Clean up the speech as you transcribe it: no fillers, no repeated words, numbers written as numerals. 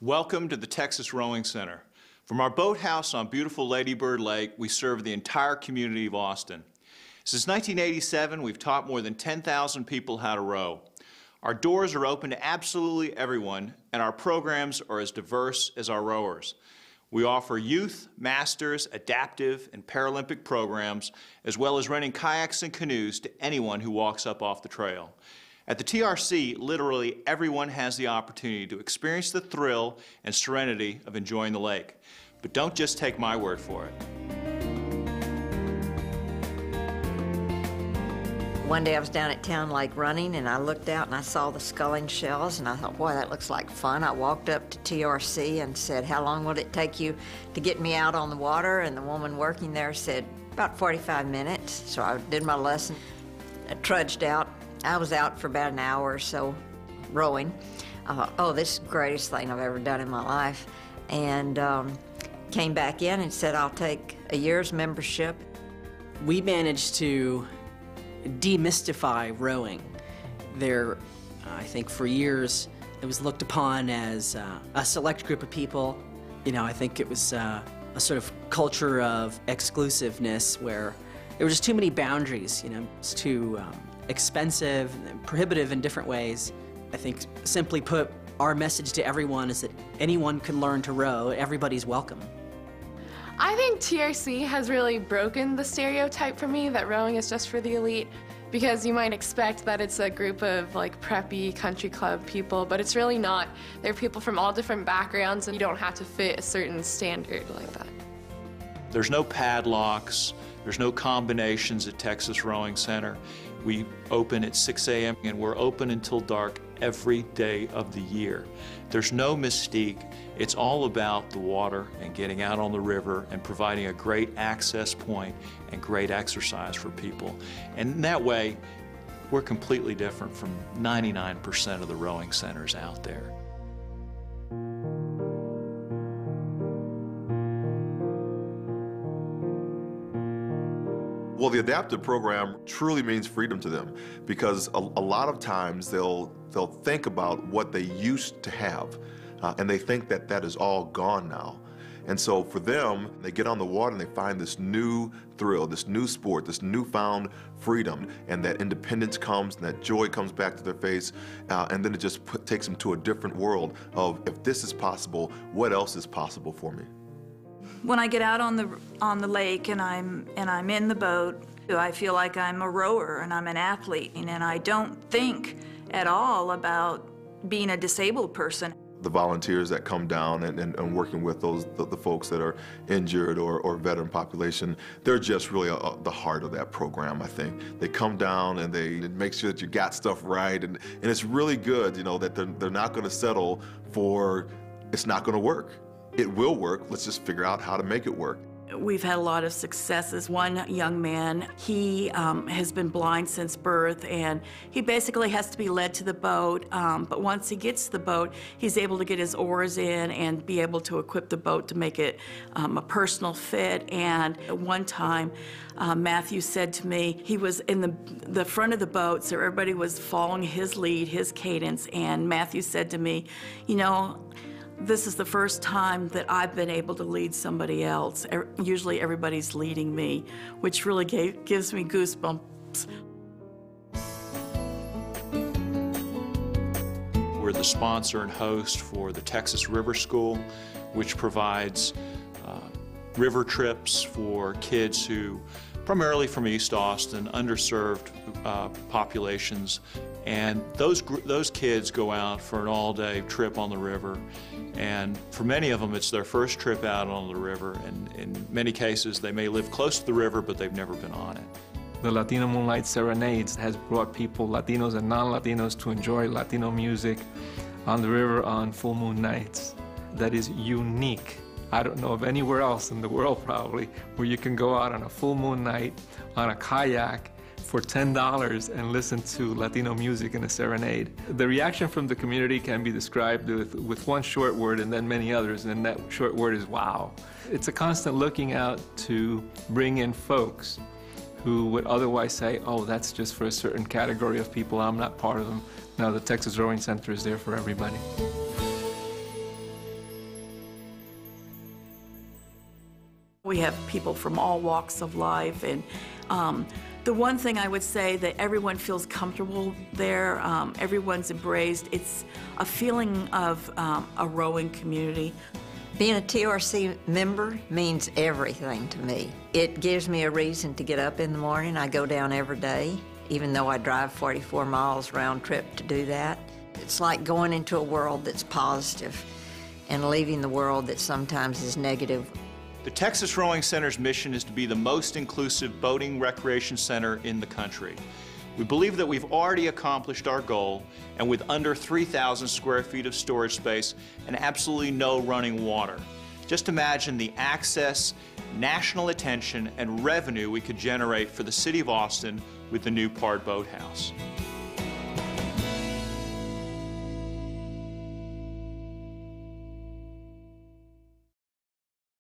Welcome to the Texas Rowing Center. From our boathouse on beautiful Lady Bird Lake, we serve the entire community of Austin. Since 1987, we've taught more than 10,000 people how to row. Our doors are open to absolutely everyone, and our programs are as diverse as our rowers. We offer youth, masters, adaptive, and Paralympic programs, as well as renting kayaks and canoes to anyone who walks up off the trail. At the TRC, literally everyone has the opportunity to experience the thrill and serenity of enjoying the lake. But don't just take my word for it. One day I was down at Town Lake running, and I looked out and I saw the sculling shells, and I thought, boy, that looks like fun. I walked up to TRC and said, how long will it take you to get me out on the water? And the woman working there said, about 45 minutes. So I did my lesson. I trudged out. I was out for about an hour or so rowing. I thought, oh, this is the greatest thing I've ever done in my life. And came back in and said, I'll take a year's membership. We managed to demystify rowing. There, I think for years, it was looked upon as a select group of people. You know, I think it was a sort of culture of exclusiveness where there were just too many boundaries, you know, it's too expensive and prohibitive in different ways. I think, simply put, our message to everyone is that anyone can learn to row. Everybody's welcome. I think TRC has really broken the stereotype for me that rowing is just for the elite, because you might expect that it's a group of like preppy country club people, but it's really not. There are people from all different backgrounds, and you don't have to fit a certain standard like that. There's no padlocks, there's no combinations at Texas Rowing Center. We open at 6 a.m. and we're open until dark every day of the year. There's no mystique. It's all about the water and getting out on the river and providing a great access point and great exercise for people. And in that way, we're completely different from 99% of the rowing centers out there. Well, the adaptive program truly means freedom to them, because a lot of times they'll think about what they used to have, and they think that that is all gone now. And so for them, they get on the water and they find this new thrill, this new sport, this newfound freedom, and that independence comes and that joy comes back to their face, and then it just takes them to a different world of, if this is possible, what else is possible for me? When I get out on the lake and I'm in the boat, I feel like I'm a rower and I'm an athlete, and I don't think at all about being a disabled person. The volunteers that come down and working with the folks that are injured or veteran population, they're just really the heart of that program, I think. They come down and they make sure that you got stuff right, and it's really good, you know, that they're not going to settle for it's not going to work. It will work. Let's just figure out how to make it work. We've had a lot of successes. One young man, he has been blind since birth, and he basically has to be led to the boat, but once he gets to the boat, he's able to get his oars in and be able to equip the boat to make it a personal fit. And at one time, Matthew said to me, he was in the front of the boat, so everybody was following his lead, his cadence, and Matthew said to me, you know, this is the first time that I've been able to lead somebody else. Usually everybody's leading me, which really gives me goosebumps. We're the sponsor and host for the Texas River School, which provides river trips for kids who, primarily from East Austin, underserved populations. And those kids go out for an all-day trip on the river. And for many of them, it's their first trip out on the river. And in many cases, they may live close to the river, but they've never been on it. The Latino Moonlight Serenades has brought people, Latinos and non-Latinos, to enjoy Latino music on the river on full moon nights. That is unique. I don't know of anywhere else in the world, probably, where you can go out on a full moon night on a kayak for $10 and listen to Latino music in a serenade. The reaction from the community can be described with one short word and then many others, and that short word is wow. It's a constant looking out to bring in folks who would otherwise say, oh, that's just for a certain category of people, I'm not part of them. Now the Texas Rowing Center is there for everybody. We have people from all walks of life, and the one thing I would say that everyone feels comfortable there, everyone's embraced. It's a feeling of a rowing community. Being a TRC member means everything to me. It gives me a reason to get up in the morning. I go down every day, even though I drive 44 miles round trip to do that. It's like going into a world that's positive and leaving the world that sometimes is negative. The Texas Rowing Center's mission is to be the most inclusive boating recreation center in the country. We believe that we've already accomplished our goal, and with under 3,000 square feet of storage space and absolutely no running water. Just imagine the access, national attention, and revenue we could generate for the city of Austin with the new Pard Boathouse.